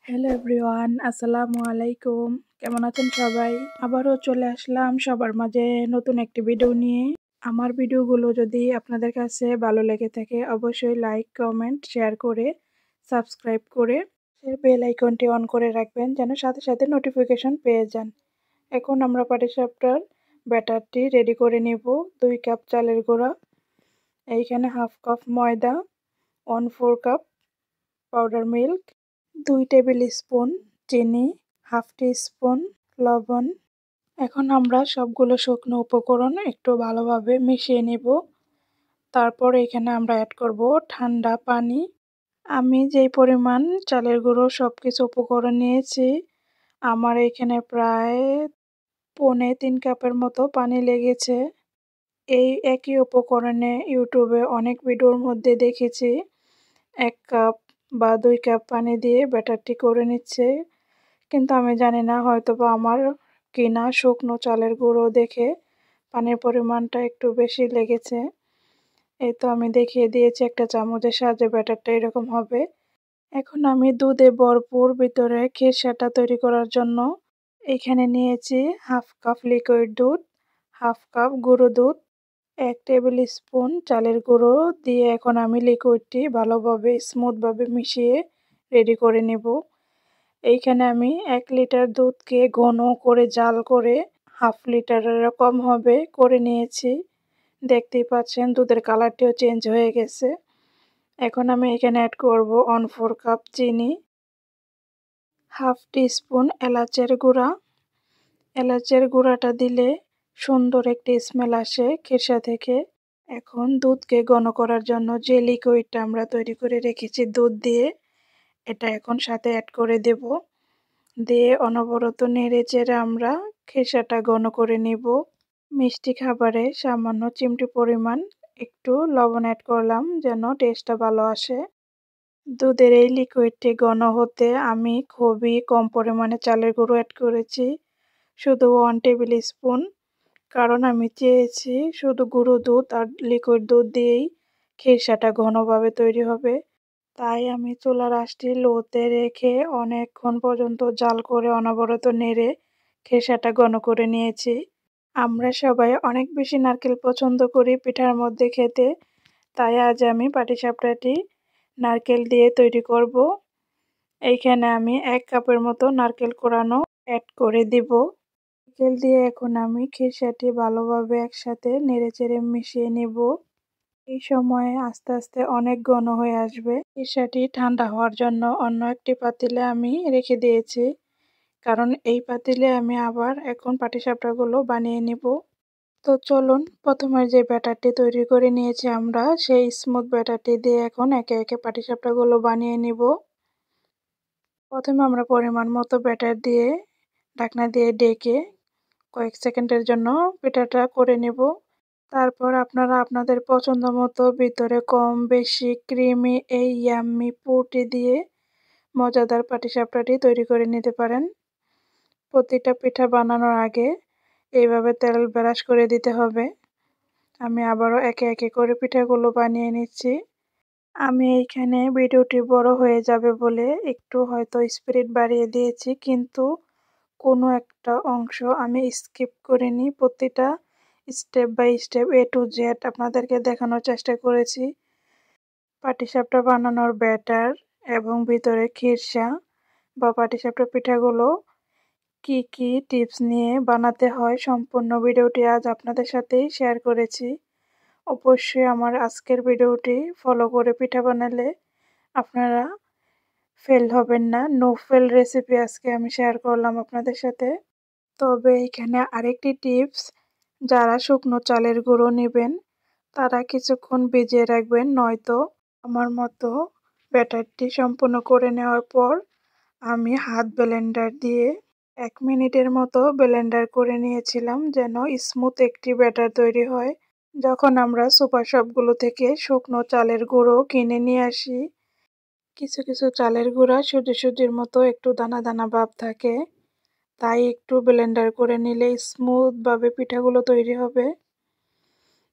Hello everyone, আসসালামু আলাইকুম। কেমন আছেন সবাই? আবারও চলে আসলাম সবার মাঝে নতুন একটি ভিডিও নিয়ে। আমার ভিডিওগুলো যদি আপনাদের কাছে ভালো লেগে থাকে অবশ্যই লাইক, কমেন্ট, শেয়ার করে সাবস্ক্রাইব করে বেল আইকনটি অন করে রাখবেন যেন সাথে সাথে নোটিফিকেশন পেয়ে যান। এখন আমরা পাটিসাপটার ব্যাটারটি রেডি করে নেব। 2 কাপ চালের গুঁড়া, এইখানে হাফ কাপ ময়দা, 1/4 cup powder milk, 2 table spoon চিনি, হাফ টি স্পুন লবণ। এখন আমরা সবগুলো শুকনো উপকরণ একটু ভালোভাবে মিশিয়ে নেব। তারপর এখানে আমরা অ্যাড করব ঠান্ডা পানি। আমি যেই পরিমাণ চালের গুঁড়ো সব কিছু উপকরণ নিয়েছি, আমার এখানে প্রায় 3.25 কাপের মতো পানি লেগেছে। এই একই উপকরণে ইউটিউবে অনেক ভিডিওর মধ্যে দেখেছি 1 কাপ বা 2 কাপ পানি দিয়ে ব্যাটারটি করে নিচ্ছে, কিন্তু আমি জানি না, হয়তোবা আমার কিনা শুকনো চালের গুঁড়ো দেখে পানির পরিমাণটা একটু বেশি লেগেছে। এই তো আমি দেখিয়ে দিয়েছি একটা চামচের সাহায্যে ব্যাটারটা এরকম হবে। এখন আমি দুধে ভরপুর ভিতরে খিরসাটা তৈরি করার জন্য এখানে নিয়েছি হাফ কাপ লিকুইড দুধ, হাফ কাপ গুঁড়ো দুধ, 1 টেবিল স্পুন চালের গুঁড়ো দিয়ে এখন আমি লিকুইডটি ভালোভাবে স্মুথভাবে মিশিয়ে রেডি করে নেব। এইখানে আমি 1 লিটার দুধকে ঘন করে জাল করে হাফ লিটারের কম হবে করে নিয়েছি। দেখতেই পাচ্ছেন দুধের কালারটিও চেঞ্জ হয়ে গেছে। এখন আমি এখানে অ্যাড করব 1/4 কাপ চিনি, হাফ টি স্পুন এলাচের গুঁড়া। এলাচের গুঁড়াটা দিলে সুন্দর একটি স্মেল আসে খিরসা থেকে। এখন দুধকে ঘন করার জন্য যে লিকুইডটা আমরা তৈরি করে রেখেছি দুধ দিয়ে, এটা এখন সাথে অ্যাড করে দেব। দিয়ে অনবরত নেড়ে চেড়ে আমরা খিরসাটা ঘন করে নিব। মিষ্টি খাবারে সামান্য চিমটি পরিমাণ একটু লবণ অ্যাড করলাম যেন টেস্টটা ভালো আসে। দুধের এই লিকুইডটি ঘন হতে আমি খুবই কম পরিমাণে চালের গুঁড়ো অ্যাড করেছি, শুধু 1 টেবিল স্পুন, কারণ আমি চেয়েছি শুধু গুঁড়ো দুধ আর লিকুইড দুধ দিয়েই খিরসাটা ঘনভাবে তৈরি হবে। তাই আমি চুলার আঁচটি লোতে রেখে অনেকক্ষণ পর্যন্ত জাল করে অনবরত নেড়ে খিরসাটা ঘন করে নিয়েছি। আমরা সবাই অনেক বেশি নারকেল পছন্দ করি পিঠার মধ্যে খেতে, তাই আজ আমি পাটিসাপটাটি নারকেল দিয়ে তৈরি করব। এইখানে আমি 1 কাপের মতো নারকেল কোড়ানো অ্যাড করে দিব। নারকেল দিয়ে এখন আমি খিরসাটি ভালোভাবে একসাথে নেড়েচেড়ে মিশিয়ে নেব। এই সময়ে আস্তে আস্তে অনেক ঘন হয়ে আসবে। খিরসাটি ঠান্ডা হওয়ার জন্য অন্য একটি পাতিলে আমি রেখে দিয়েছি, কারণ এই পাতিলে আমি আবার এখন পাটিসাপটাগুলো বানিয়ে নিব। তো চলুন, প্রথমে যে ব্যাটারটি তৈরি করে নিয়েছি আমরা, সেই স্মুথ ব্যাটারটি দিয়ে এখন একে একে পাটিসাপটাগুলো বানিয়ে নিব। প্রথমে আমরা পরিমাণ মতো ব্যাটার দিয়ে ঢাকনা দিয়ে ঢেকে কয়েক সেকেন্ডের জন্য পিঠাটা করে নেব। তারপর আপনারা আপনাদের পছন্দ মতো ভিতরে কম বেশি ক্রিমি এই ইয়াম্মি পুরটি দিয়ে মজাদার পাটিসাপটাটি তৈরি করে নিতে পারেন। প্রতিটা পিঠা বানানোর আগে এইভাবে তেল ব্রাশ করে দিতে হবে। আমি আবারও একে একে করে পিঠাগুলো বানিয়ে নিচ্ছি। আমি এইখানে ভিডিওটি বড় হয়ে যাবে বলে একটু হয়তো স্পিড বাড়িয়ে দিয়েছি, কিন্তু কোনো একটা অংশ আমি স্কিপ করিনি। প্রতিটা step by step A to Z আপনাদেরকে দেখানোর চেষ্টা করেছি। পাটিসাপটা বানানোর ব্যাটার এবং ভিতরে খিরসা বা পাটিসাপটা পিঠাগুলো কি কি টিপস নিয়ে বানাতে হয় সম্পূর্ণ ভিডিওটি আজ আপনাদের সাথেই শেয়ার করেছি। অবশ্যই আমার আজকের ভিডিওটি ফলো করে পিঠা বানালে আপনারা ফেল হবেন না। নো ফেল রেসিপি আজকে আমি শেয়ার করলাম আপনাদের সাথে। তবে এখানে আরেকটি টিপস, যারা শুকনো চালের গুঁড়ো নেবেন তারা কিছুক্ষণ ভিজিয়ে রাখবেন, নয়তো আমার মতো ব্যাটারটি সম্পূর্ণ করে নেওয়ার পর আমি হাত ব্লেন্ডার দিয়ে 1 মিনিটের মতো ব্লেন্ডার করে নিয়েছিলাম যেন স্মুথ একটি ব্যাটার তৈরি হয়। যখন আমরা সুপার শপগুলো থেকে শুকনো চালের গুঁড়ো কিনে নিয়ে আসি, কিছু কিছু চালের গুঁড়া সুজি সুজির মতো একটু দানা দানা ভাব থাকে, তাই একটু ব্লেন্ডার করে নিলে স্মুথভাবে পিঠাগুলো তৈরি হবে।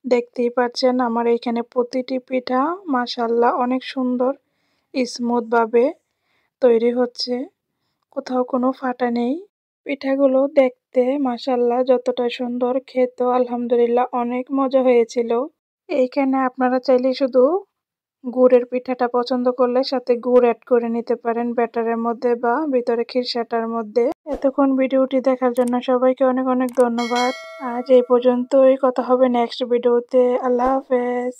দেখতেই পাচ্ছেন আমার এইখানে প্রতিটি পিঠা মাশাআল্লাহ অনেক সুন্দর স্মুথভাবে তৈরি হচ্ছে। কোথাও কোনো ফাটা নেই। পিঠাগুলো দেখতে মাশাআল্লাহ যতটা সুন্দর, খেতেও আলহামদুলিল্লাহ অনেক মজা হয়েছিল। এইখানে আপনারা চাইলে শুধু গুড়ের পিঠাটা পছন্দ করলে সাথে গুড় অ্যাড করে নিতে পারেন ব্যাটারের মধ্যে বা ভিতরে খিরসাটার মধ্যে। এতক্ষণ ভিডিওটি দেখার জন্য সবাইকে অনেক অনেক ধন্যবাদ। আজ এই পর্যন্তই, কথা হবে নেক্সট ভিডিওতে। আল্লাহ হাফেজ।